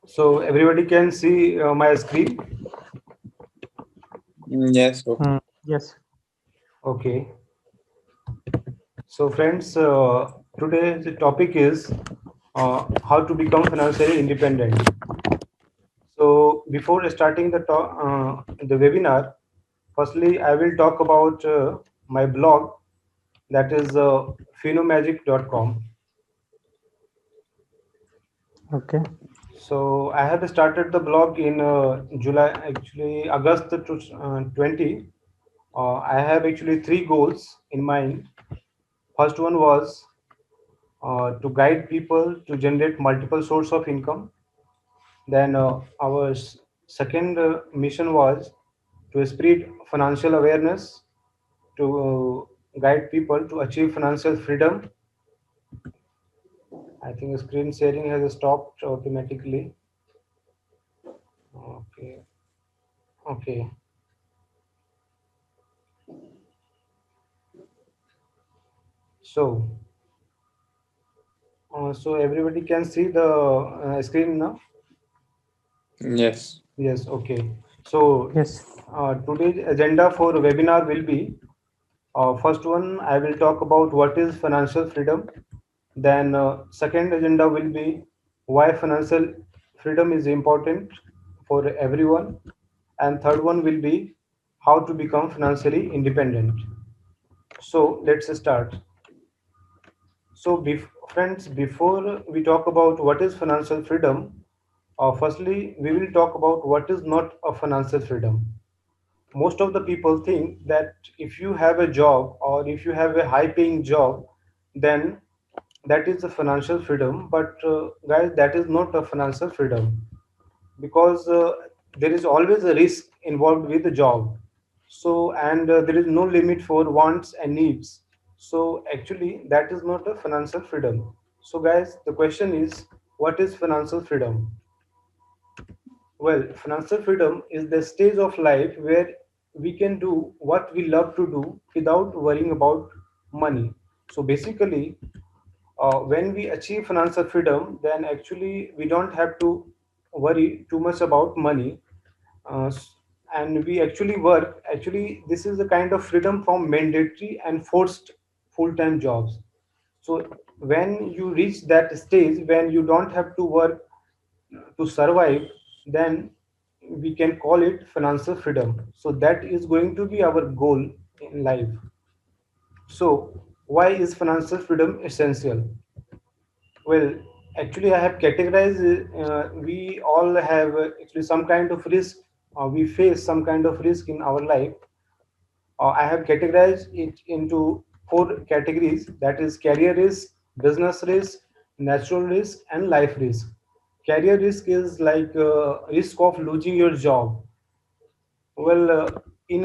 So everybody can see my screen. Yes, okay. Yes. Okay. So friends, today's topic is how to become financially independent. So before starting the webinar, firstly I will talk about my blog, that is phenomagic.com. Okay. So I have started the blog in July, actually August 20. I have actually three goals in mind. First one was to guide people to generate multiple source of income. Then our second mission was to spread financial awareness, to guide people to achieve financial freedom. I think screen sharing has stopped automatically. Okay, okay. So, so everybody can see the screen now. Yes. Yes, okay. So Yes. today's agenda for webinar will be first one, I will talk about what is financial freedom. Then second agenda will be why financial freedom is important for everyone. And third one will be how to become financially independent. So let's start. So friends, before we talk about what is financial freedom, firstly we will talk about what is not a financial freedom. Most of the people think that if you have a job or if you have a high paying job, then that is a financial freedom. But guys, that is not a financial freedom, because there is always a risk involved with the job. So and there is no limit for wants and needs. So actually that is not a financial freedom. So guys, the question is, what is financial freedom? Well, financial freedom is the stage of life where we can do what we love to do without worrying about money. So basically, when we achieve financial freedom, then actually we don't have to worry too much about money, and we actually work. Actually, this is the kind of freedom from mandatory and forced full-time jobs. So when you reach that stage when you don't have to work to survive, then we can call it financial freedom. So that is going to be our goal in life. So why is financial freedom essential? Well, actually I have categorized, we all have actually some kind of risk, we face some kind of risk in our life. I have categorized it into four categories, that is career risk, business risk, natural risk, and life risk. Career risk is like risk of losing your job. Well, in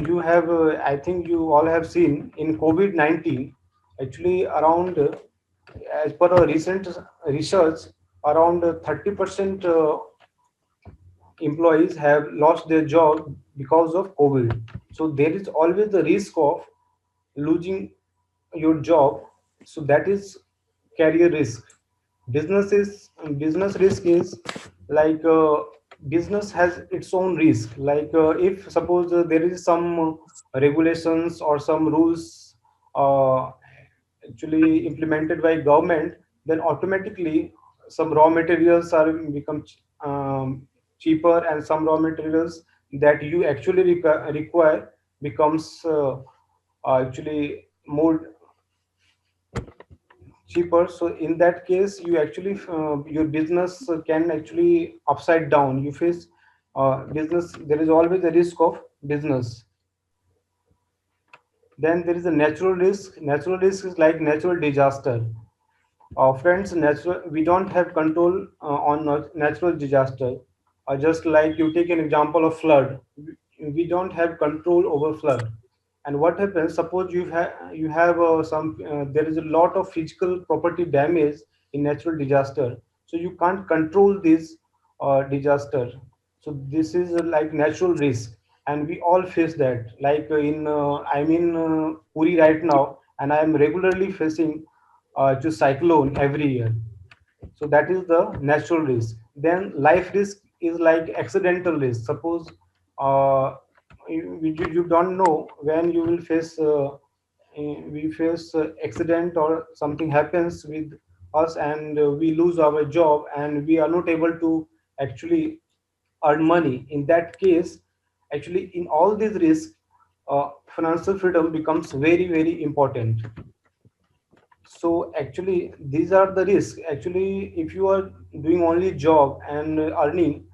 you have, I think you all have seen in COVID-19, actually around, as per a recent research, around 30% employees have lost their job because of COVID. So there is always the risk of losing your job. So that is career risk. Business risk is like business has its own risk. Like if suppose there is some regulations or some rules uh, actually implemented by government, then automatically some raw materials are become cheaper, and some raw materials that you actually require becomes actually more cheaper. So in that case you actually your business can actually upside down. You face business, there is always a risk of business. Then there is a natural risk. Natural risk is like natural disaster. Friends, natural, we don't have control on natural disaster. Just like you take an example of flood, we don't have control over flood. And what happens? Suppose you have some there is a lot of physical property damage in natural disaster, so you can't control this disaster. So this is like natural risk, and we all face that. Like I'm in Puri right now, and I am regularly facing to cyclone every year. So that is the natural risk. Then life risk is like accidental risk. Suppose you don't know when you will face we face accident or something happens with us, and we lose our job and we are not able to actually earn money. In that case, actually in all these risks, financial freedom becomes very very important. So actually these are the risks. Actually if you are doing only job and earning,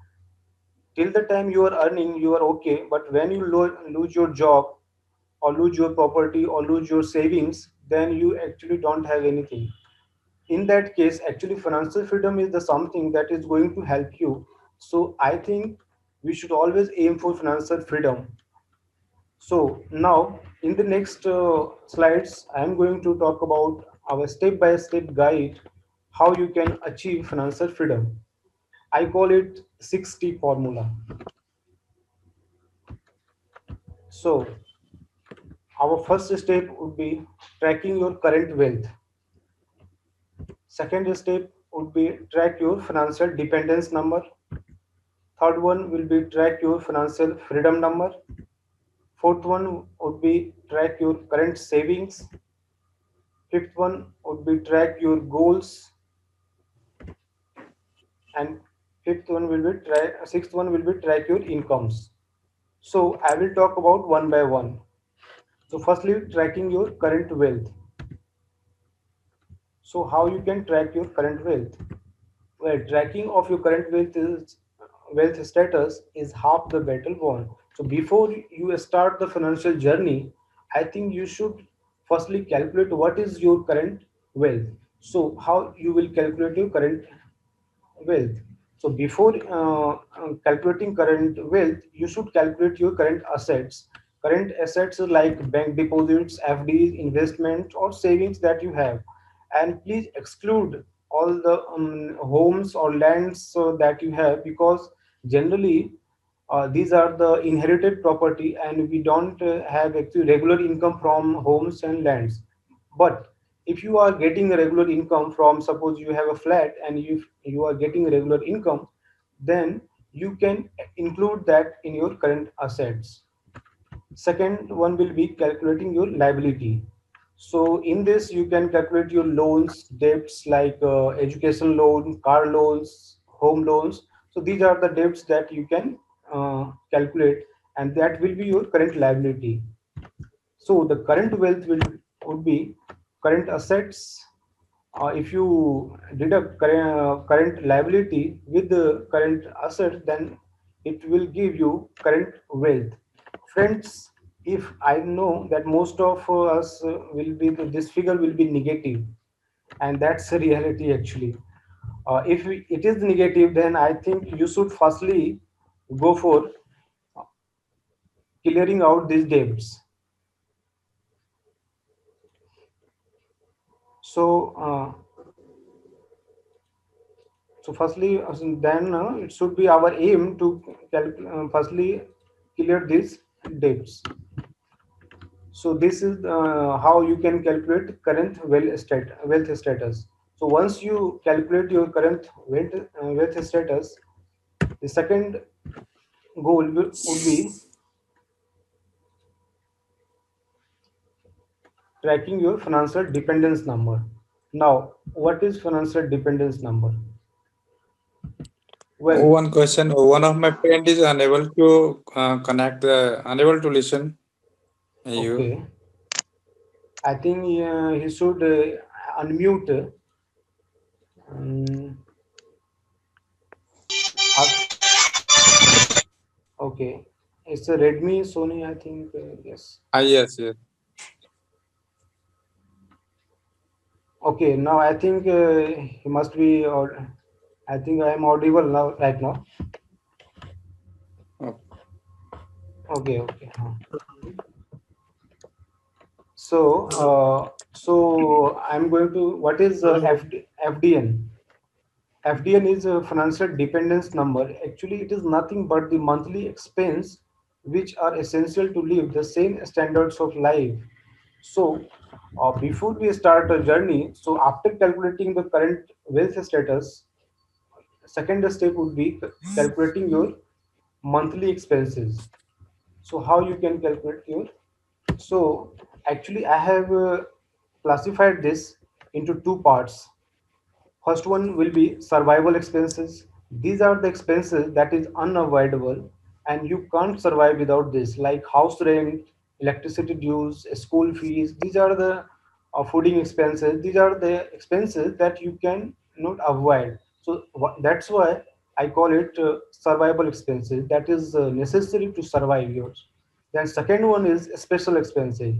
till the time you are earning you are okay, but when you lose your job or lose your property or lose your savings, then you actually don't have anything. In that case, actually financial freedom is the something that is going to help you. So I think we should always aim for financial freedom. So now in the next slides, I am going to talk about our step-by-step guide how you can achieve financial freedom. I call it 60 formula. So our first step would be tracking your current wealth. Second step would be track your financial dependence number. Third one will be track your financial freedom number. Fourth one would be track your current savings. Fifth one would be track your goals. And fifth one will be track. Sixth one will be track your incomes. So I will talk about one by one. So firstly, tracking your current wealth. So how you can track your current wealth? Well, tracking of your current wealth status is half the battle won. So before you start the financial journey, I think you should firstly calculate what is your current wealth. So how you will calculate your current wealth? So before calculating current wealth, you should calculate your current assets. Current assets are like bank deposits, FDs, investment, or savings that you have. And please exclude all the homes or lands that you have, because generally these are the inherited property and we don't have actually regular income from homes and lands. But if you are getting a regular income from, suppose you have a flat and you are getting a regular income, then you can include that in your current assets. Second one will be calculating your liability. So in this you can calculate your loans, debts like education loan, car loans, home loans. So these are the debts that you can calculate, and that will be your current liability. So the current wealth will would be current assets. If you deduct current liability with the current asset, then it will give you current wealth. Friends, if I know that most of us will be this figure will be negative, and that's a reality actually. If it is negative, then I think you should firstly go for clearing out these debts. So firstly, then it should be our aim to firstly clear these debts. So this is how you can calculate current wealth status. So once you calculate your current wealth status, the second goal would be tracking your financial dependence number. Now, what is financial dependence number? Well, One question. One of my friend is unable to connect the unable to listen you. okay, I think he should unmute. Um, us. Okay, it's a Redmi, Sony, I think. Yes. Ah, yes, yes. Okay, now I think he must be. Or I think I am audible now, right now. Oh, Okay, okay. So I'm going to. What is FDN? FDN is a financial dependence number. Actually, it is nothing but the monthly expense which are essential to live the same standards of life. So, before we start a journey, so after calculating the current wealth status, second step would be calculating your monthly expenses. So how you can calculate your, so actually I have classified this into two parts. First one will be survival expenses. These are the expenses that is unavoidable and you can't survive without this, like house rent, electricity dues, school fees. These are the fooding expenses. These are the expenses that you can not avoid. So that's why I call it survival expenses. That is necessary to survive yours. Then second one is special expenses.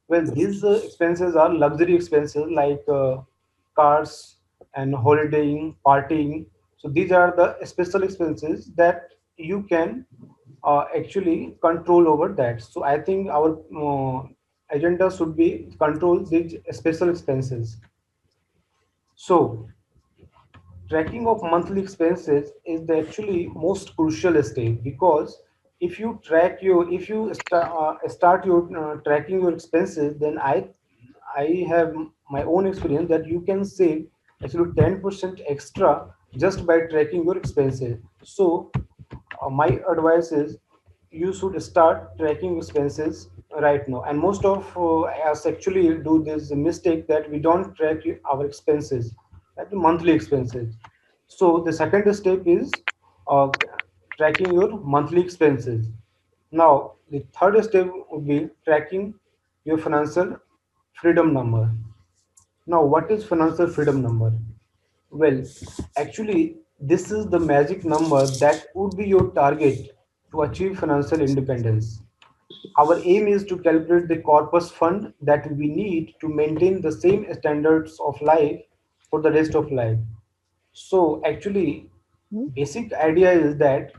Well, these expenses are luxury expenses like cars and holidaying, partying. So these are the special expenses that you can actually control over that. So I think our agenda should be control these special expenses. So tracking of monthly expenses is the actually most crucial step, because if you start your tracking your expenses, then I have my own experience that you can save actually 10% extra just by tracking your expenses. So my advice is you should start tracking expenses right now. And most of us actually do this mistake that we don't track our expenses, like the monthly expenses. So the second step is uh, tracking your monthly expenses. Now the third step would be tracking your financial freedom number. Now, what is financial freedom number? Well, actually, this is the magic number that would be your target to achieve financial independence. Our aim is to calculate the corpus fund that we need to maintain the same standards of life for the rest of life. So actually, basic idea is that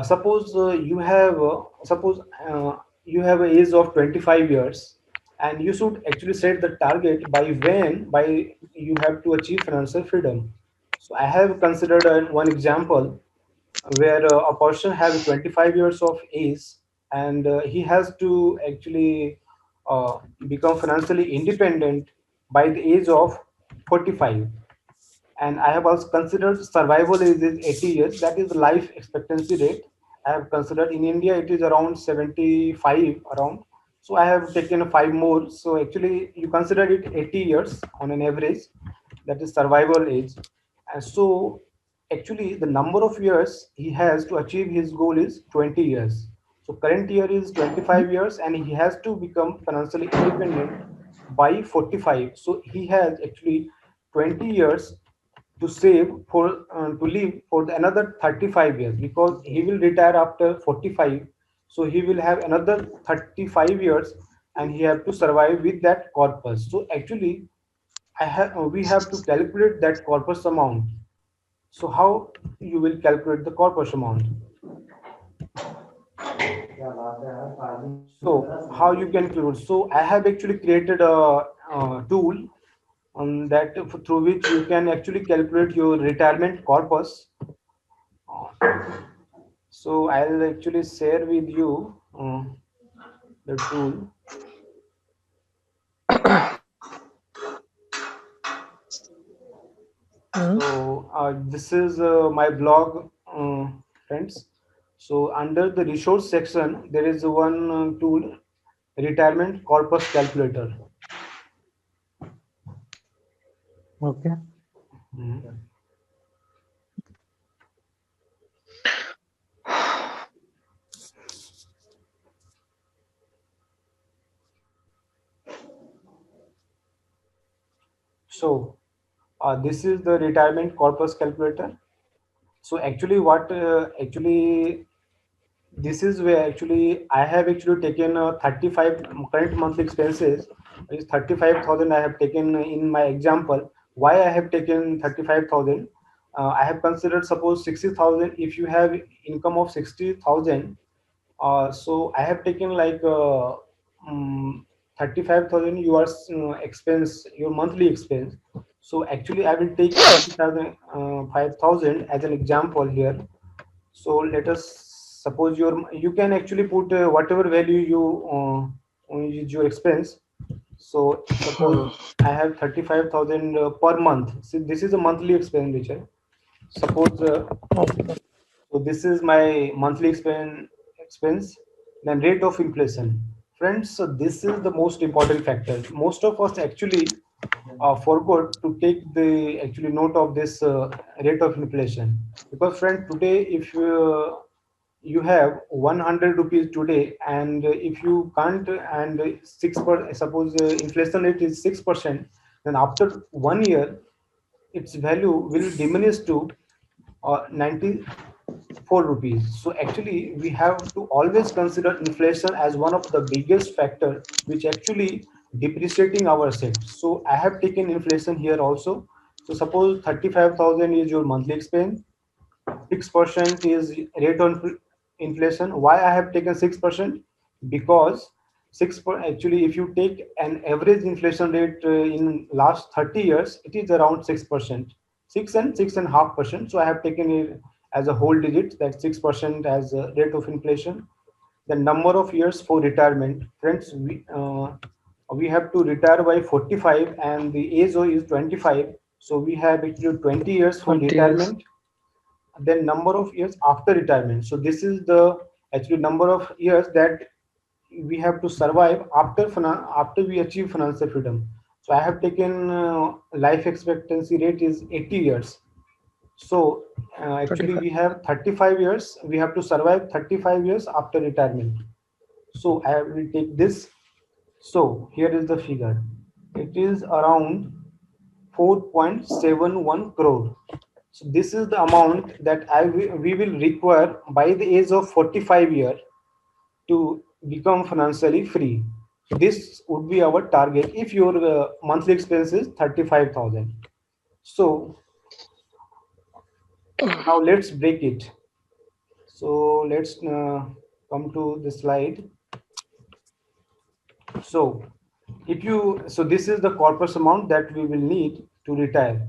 suppose you have a age of 25 years, and you should actually set the target by when by you have to achieve financial freedom. So I have considered one example where a person have 25 years of age, and he has to actually become financially independent by the age of 45. And I have also considered survival age is 80 years. That is the life expectancy rate. I have considered in India it is around 75 around. So I have taken five more. So actually you consider it 80 years on an average. That is survival age. And so actually the number of years he has to achieve his goal is 20 years. So current year is 25 years and he has to become financially independent by 45. So he has actually 20 years to save for to live for another 35 years, because he will retire after 45. So he will have another 35 years and he have to survive with that corpus. So actually we have to calculate that corpus amount. So how you will calculate the corpus amount? So how you can calculate? So I have actually created a tool on that through which you can actually calculate your retirement corpus. So I'll actually share with you the tool. So this is my blog, friends. So under the resource section, there is one tool, retirement corpus calculator. Okay. Mhm. So this is the retirement corpus calculator. So actually, what actually this is where actually I have actually taken 35 current monthly expenses is 35,000. I have taken in my example. Why I have taken 35,000? I have considered suppose 60,000. If you have income of 60,000, so I have taken like 35,000. You are expense your monthly expense. So actually, I will take 5,000 5,000 as an example here. So let us suppose you can actually put whatever value you is your expense. So suppose I have 35,000 per month. So this is a monthly expenditure. suppose Okay. so this is my monthly expense, then rate of inflation. Friends, so this is the most important factor. Most of us actually forgot to take the actually note of this rate of inflation. Because friend, today if you have 100 rupees today, and if you can't and 6 per suppose inflation rate is 6%, then after 1 year its value will diminish to 94 rupees. So actually we have to always consider inflation as one of the biggest factor which actually depreciating our assets. So I have taken inflation here also. So suppose 35,000 is your monthly expense, 6% is rate on inflation. Why I have taken 6%? Because actually if you take an average inflation rate in last 30 years, it is around 6%, 6.5%. So I have taken it as a whole digit, that 6% as a rate of inflation. The number of years for retirement, friends, we have to retire by 45 and the age is 25. So we have actually 20 years for 20 years. retirement, then number of years after retirement. So this is the actually number of years that we have to survive after we achieve financial freedom. So I have taken life expectancy rate is 80 years. So actually 25. we have 35 years, we have to survive 35 years after retirement. So I will take this. So here is the figure, it is around 4.71 crore. So this is the amount that we will require by the age of 45 years to become financially free. So this would be our target if your monthly expense is 35,000. So now let's break it. So let's come to the slide. So if you so this is the corpus amount that we will need to retire.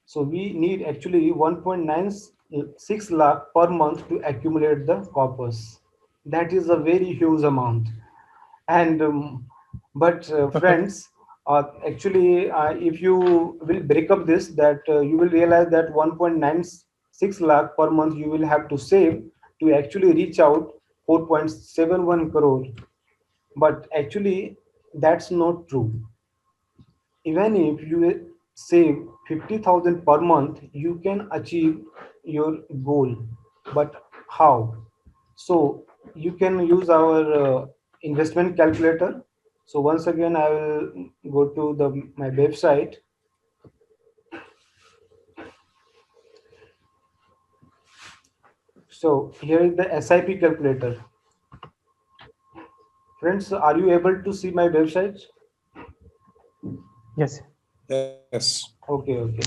So we need actually 1.96 lakh per month to accumulate the corpus. That is a very huge amount. And but friends, actually if you will break up this, that you will realize that 1.96 lakh per month you will have to save to actually reach out 4.71 crore. But actually that's not true. Even if you save 50,000 per month, you can achieve your goal. But how? So you can use our investment calculator. So once again, I will go to the my website. So here is the SIP calculator. Friends, are you able to see my website? Yes. Yes. Okay, okay.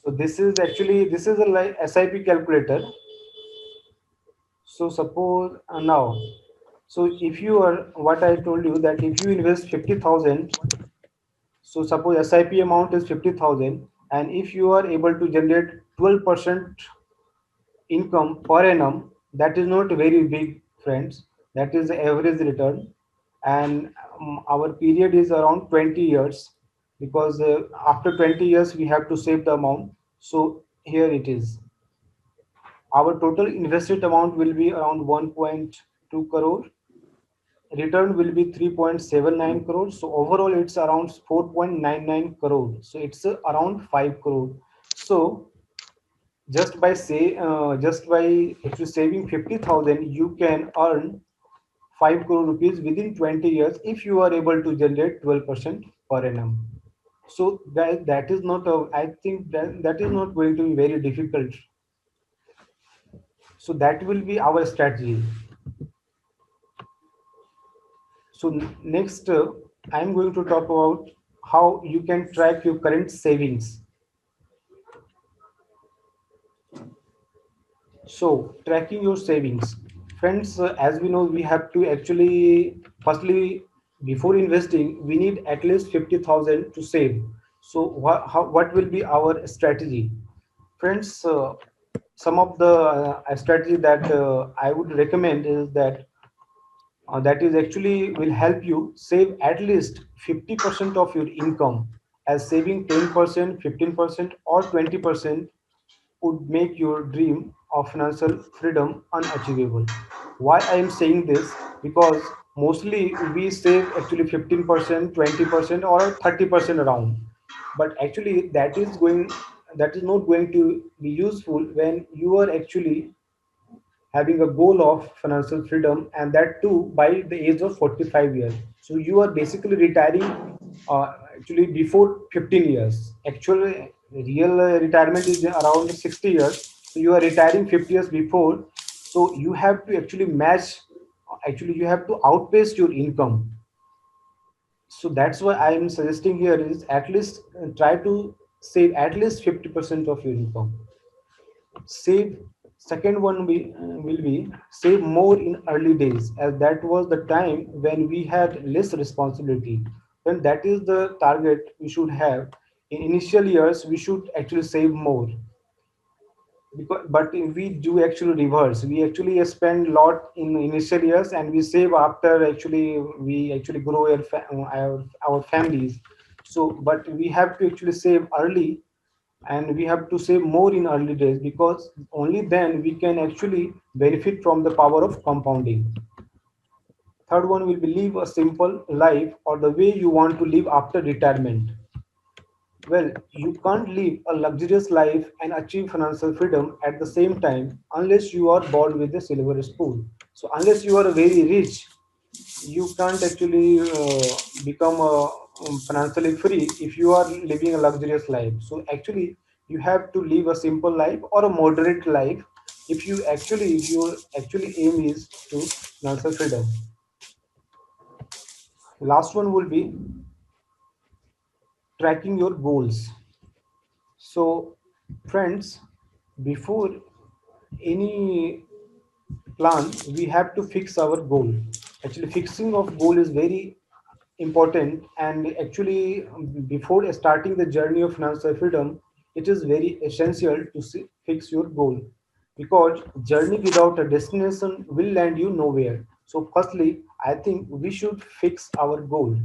So this is a like SIP calculator. So suppose now, so if you are what I told you, that if you invest 50,000, so suppose SIP amount is 50,000, and if you are able to generate 12% income per annum, that is not very big, friends. That is the average return, and our period is around 20 years, because after 20 years we have to save the amount. So here it is. Our total invested amount will be around 1.2 crore. Return will be 3.79 crores. So overall it's around 4.99 crore. So it's around 5 crore. So just by actually saving 50,000, you can earn 5 crore rupees within 20 years if you are able to generate 12% per annum. So that is not I think that is not going to be very difficult. So that will be our strategy. So next, I'm going to talk about how you can track your current savings. So tracking your savings, friends, as we know, we have to actually firstly before investing, we need at least 50,000 to save. So what will be our strategy, friends? Some of the strategy that I would recommend is that is actually will help you save at least 50% of your income, as saving 10%, 15%, or 20% would make your dream of financial freedom unachievable. Why I am saying this? Because mostly we save actually 15%, 20%, or 30% around. But actually that is not going to be useful when you are actually having a goal of financial freedom, and that too by the age of 45 years. So you are basically retiring actually before 15 years. Actually real retirement is around 60 years, so you are retiring 50 years before. So you have to actually match, actually you have to outpace your income. So that's why I'm suggesting here is at least try to save at least 50% of your income. Save, second one will be save more in early days, as that was the time when we had less responsibility. Then that is the target we should have. In initial years we should actually save more, because but we do actually reverse. We actually spend a lot in initial years and we save after actually we actually grow our families. So but we have to actually save early, and we have to save more in early days, because only then we can actually benefit from the power of compounding. Third one will be live a simple life, or the way you want to live after retirement. Well, you can't live a luxurious life and achieve financial freedom at the same time unless you are born with a silver spoon. So unless you are very rich, you can't actually become financially free if you are living a luxurious life. So actually you have to live a simple life or a moderate life if your actually aim is to financial freedom. Last one will be tracking your goals. So friends, before any plan we have to fix our goal. Actually fixing of goal is very important, and actually before starting the journey of financial freedom it is very essential to fix your goal, because journey without a destination will land you nowhere. So firstly I think we should fix our goal.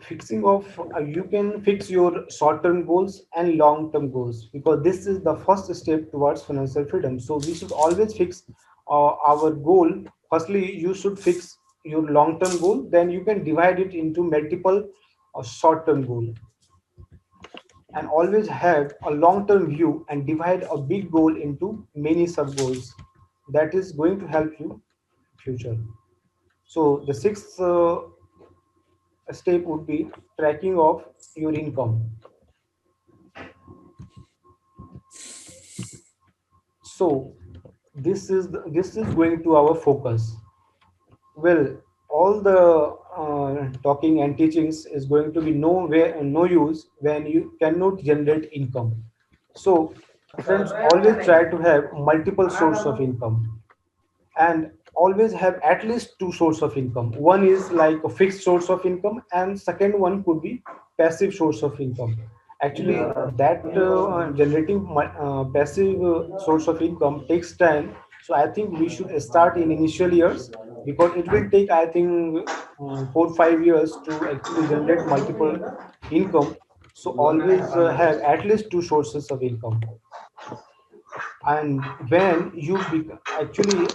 Fixing of You can fix your short term goals and long term goals, because this is the first step towards financial freedom. So we should always fix our goal. Firstly you should fix your long term goal, then you can divide it into multiple short term goal, and always have a long term view and divide a big goal into many sub goals. That is going to help you future. So the sixth step would be tracking of your income. So this is going to our focus. Well, all the talking and teachings is going to be no use when you cannot generate income. So friends, always try to have multiple source of income, and always have at least two source of income. One is like a fixed source of income, and second one could be passive source of income. Actually that generating passive source of income takes time. So I think we should start in initial years, because it will take I think 4 5 years to actually generate multiple income. So always have at least two sources of income. And when actually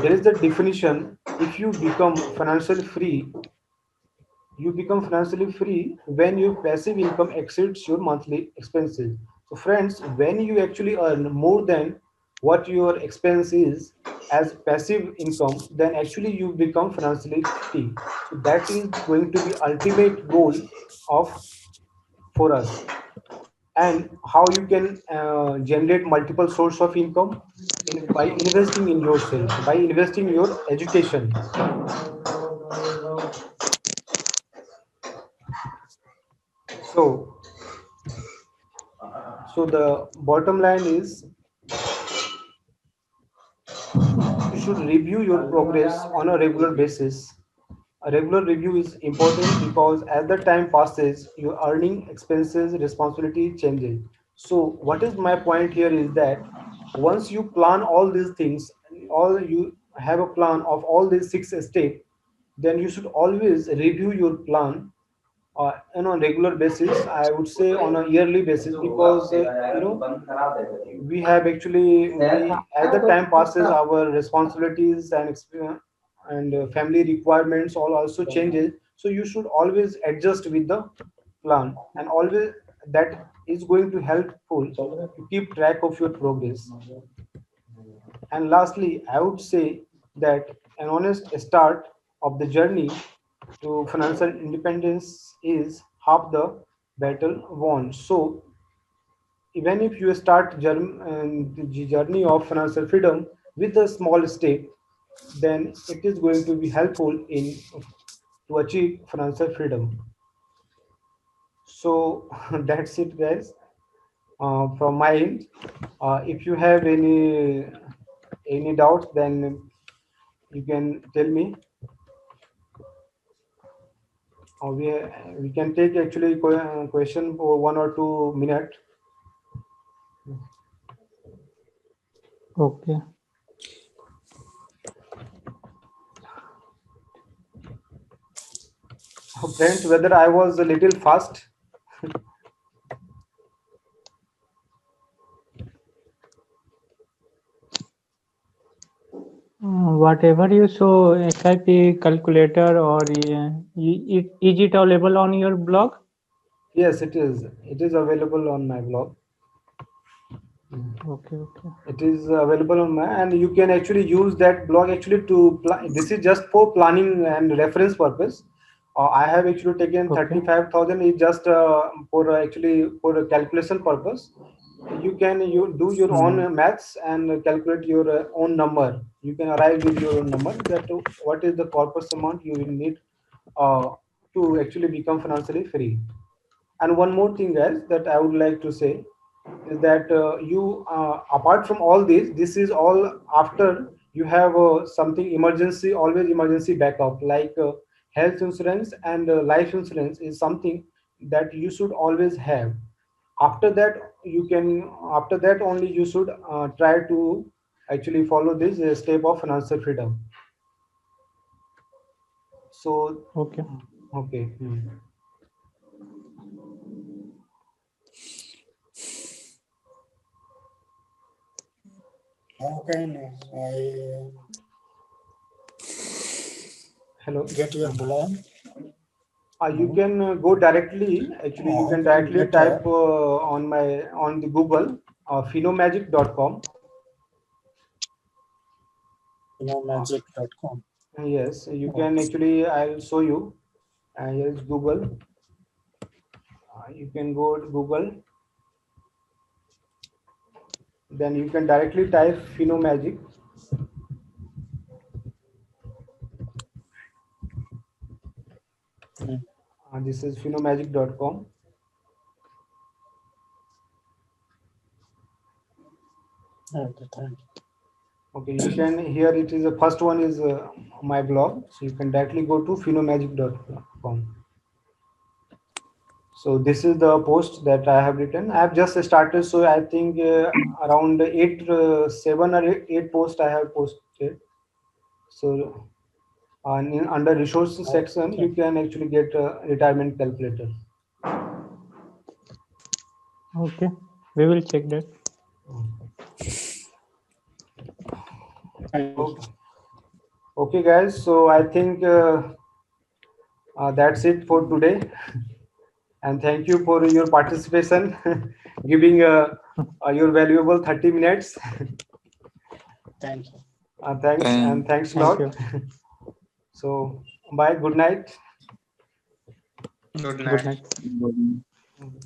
there is the definition, if you become financially free, you become financially free when your passive income exceeds your monthly expenses. So friends, when you actually earn more than what your expense is as passive income, then actually you become financially free. So that is going to be ultimate goal of for us. And how you can generate multiple source of income, by investing in yourself, by investing in your education. So so the bottom line is you should review your progress on a regular basis. A regular review is important because as the time passes, your earning, expenses, responsibility changes. So what is my point here is that once you plan all these things, all you have a plan of all these six steps, then you should always review your plan on a regular basis. I would say on a yearly basis, because we have actually we as the time passes, our responsibilities and family requirements all also changes. So you should always adjust with the plan, and always that is going to helpful to keep track of your progress. And lastly, I would say that an honest start of the journey to financial independence is half the battle won. So, even if you start the journey of financial freedom with a small step, then it is going to be helpful in to achieve financial freedom. So, that's it, guys, from my end. If you have any doubts, then you can tell me. We can take actually question for 1 or 2 minutes. Okay. Friends, whether I was a little fast. Whatever you show, SIP calculator or is it available on your blog? Yes, it is. It is available on my blog. Okay, okay, It is available on my, and you can actually use that blog actually to this is just for planning and reference purpose. I have actually taken okay. 35,000 is just for actually for a calculation purpose. You do your own Hmm. maths and calculate your own number. You can arrive with your own number that what is the corpus amount you will need uh, to actually become financially free. And one more thing, guys, that I would like to say is that you, apart from all this is all after you have something emergency, always emergency backup, like health insurance and life insurance is something that you should always have. After that, after that only you should try to actually follow this step of financial freedom. So, Okay. okay. How can I Hello. get your blog? You can go directly. Actually, you How can can directly get type on the Google phenomagic.com. Uh, magic.com? yes, you can Okay. actually. I'll show you. Here is Google. You can go to Google. Then you can directly type phenomagic. Mm. This is phenomagic.com. Okay, thank you. Okay, you can here it is the first one is my blog. So you can directly go to phenomagic.com. So this is the post that I have written. I have just started, so I think around seven or eight posts I have posted. So under resources Okay, section, you thank can actually get a retirement calculator. Okay. We will check that. thank you. Okay, okay, guys. So I think that's it for today. And thank you for your participation, giving your valuable 30 minutes. Thank you. Thanks and Thank thanks a Thank lot. you. So bye. Good night. Good Good night. night. you.